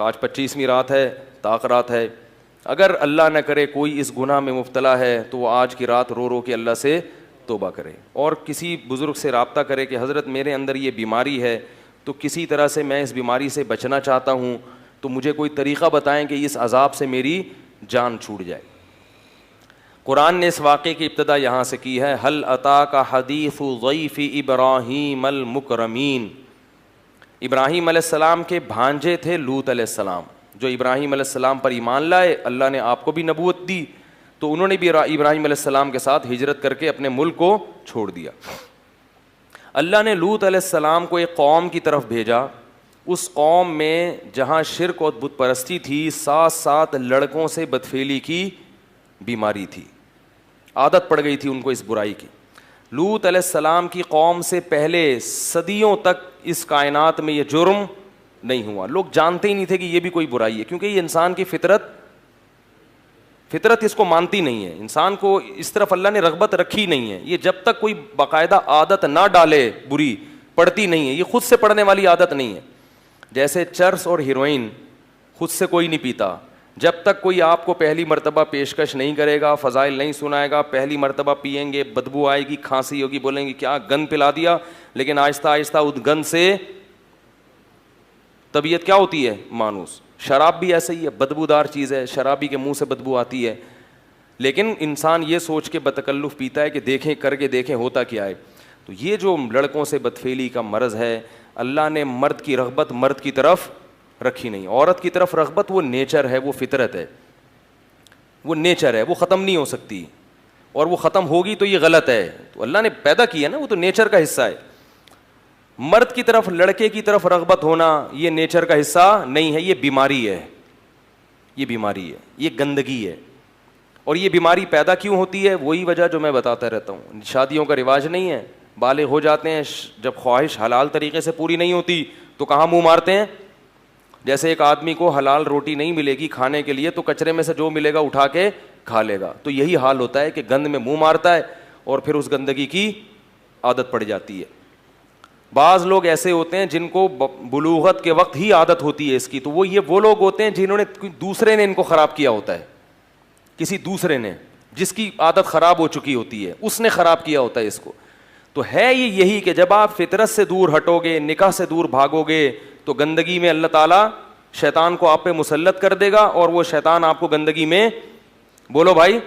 آج 25ویں رات ہے، طاق رات ہے. اگر اللہ نہ کرے کوئی اس گناہ میں مبتلا ہے تو وہ آج کی رات رو رو کے اللہ سے توبہ کرے اور کسی بزرگ سے رابطہ کرے کہ حضرت میرے اندر یہ بیماری ہے تو کسی طرح سے میں اس بیماری سے بچنا چاہتا ہوں، تو مجھے کوئی طریقہ بتائیں کہ اس عذاب سے میری جان چھوٹ جائے. قرآن نے اس واقعے کی ابتدا یہاں سے کی ہے. هل اتاک حدیث ضیف ابراہیم المکرمین. ابراہیم علیہ السلام کے بھانجے تھے لوط علیہ السلام، جو ابراہیم علیہ السلام پر ایمان لائے. اللہ نے آپ کو بھی نبوت دی تو انہوں نے بھی ابراہیم علیہ السلام کے ساتھ ہجرت کر کے اپنے ملک کو چھوڑ دیا. اللہ نے لوط علیہ السلام کو ایک قوم کی طرف بھیجا. اس قوم میں جہاں شرک اور بت پرستی تھی، 7 لڑکوں سے بدفعلی کی بیماری تھی، عادت پڑ گئی تھی ان کو اس برائی کی. لوط علیہ السلام کی قوم سے پہلے صدیوں تک اس کائنات میں یہ جرم نہیں ہوا. لوگ جانتے ہی نہیں تھے کہ یہ بھی کوئی برائی ہے، کیونکہ یہ انسان کی فطرت اس کو مانتی نہیں ہے. انسان کو اس طرف اللہ نے رغبت رکھی نہیں ہے. یہ جب تک کوئی باقاعدہ عادت نہ ڈالے بری، پڑتی نہیں ہے. یہ خود سے پڑنے والی عادت نہیں ہے. جیسے چرس اور ہیروئن خود سے کوئی نہیں پیتا. جب تک کوئی آپ کو پہلی مرتبہ پیشکش نہیں کرے گا، فضائل نہیں سنائے گا، پہلی مرتبہ پئیں گے، بدبو آئے گی، کھانسی ہوگی، بولیں گے کیا گند پلا دیا. لیکن آہستہ آہستہ اس گند سے طبیعت کیا ہوتی ہے؟ مانوس. شراب بھی ایسے ہی ہے، بدبودار چیز ہے، شرابی کے منہ سے بدبو آتی ہے. لیکن انسان یہ سوچ کے بتکلف پیتا ہے کہ دیکھیں، کر کے دیکھیں ہوتا کیا ہے. تو یہ جو لڑکوں سے بدفعلی کا مرض ہے، اللہ نے مرد کی رغبت مرد کی طرف رکھی نہیں. عورت کی طرف رغبت وہ نیچر ہے، وہ فطرت ہے، وہ نیچر ہے، وہ ختم نہیں ہو سکتی. اور وہ ختم ہوگی تو یہ غلط ہے. تو اللہ نے پیدا کیا نا، وہ تو نیچر کا حصہ ہے. مرد کی طرف، لڑکے کی طرف رغبت ہونا یہ نیچر کا حصہ نہیں ہے، یہ بیماری ہے. یہ بیماری ہے، یہ گندگی ہے. اور یہ بیماری پیدا کیوں ہوتی ہے؟ وہی وجہ جو میں بتاتا رہتا ہوں. شادیوں کا رواج نہیں ہے، بالغ ہو جاتے ہیں، جب خواہش حلال طریقے سے پوری نہیں ہوتی تو کہاں منہ مارتے ہیں. جیسے ایک آدمی کو حلال روٹی نہیں ملے گی کھانے کے لیے تو کچرے میں سے جو ملے گا اٹھا کے کھا لے گا. تو یہی حال ہوتا ہے کہ گند میں منہ مارتا ہے اور پھر اس گندگی کی عادت پڑ جاتی ہے. بعض لوگ ایسے ہوتے ہیں جن کو بلوغت کے وقت ہی عادت ہوتی ہے اس کی. تو وہ لوگ ہوتے ہیں جنہوں نے دوسرے نے ان کو خراب کیا ہوتا ہے. کسی دوسرے نے، جس کی عادت خراب ہو چکی ہوتی ہے، اس نے خراب کیا ہوتا ہے اس کو. تو ہے یہی کہ جب آپ فطرت سے دور ہٹو گے، نکاح سے دور بھاگو گے تو گندگی میں اللہ تعالیٰ شیطان کو آپ پہ مسلط کر دے گا اور وہ شیطان آپ کو گندگی میں، بولو بھائی،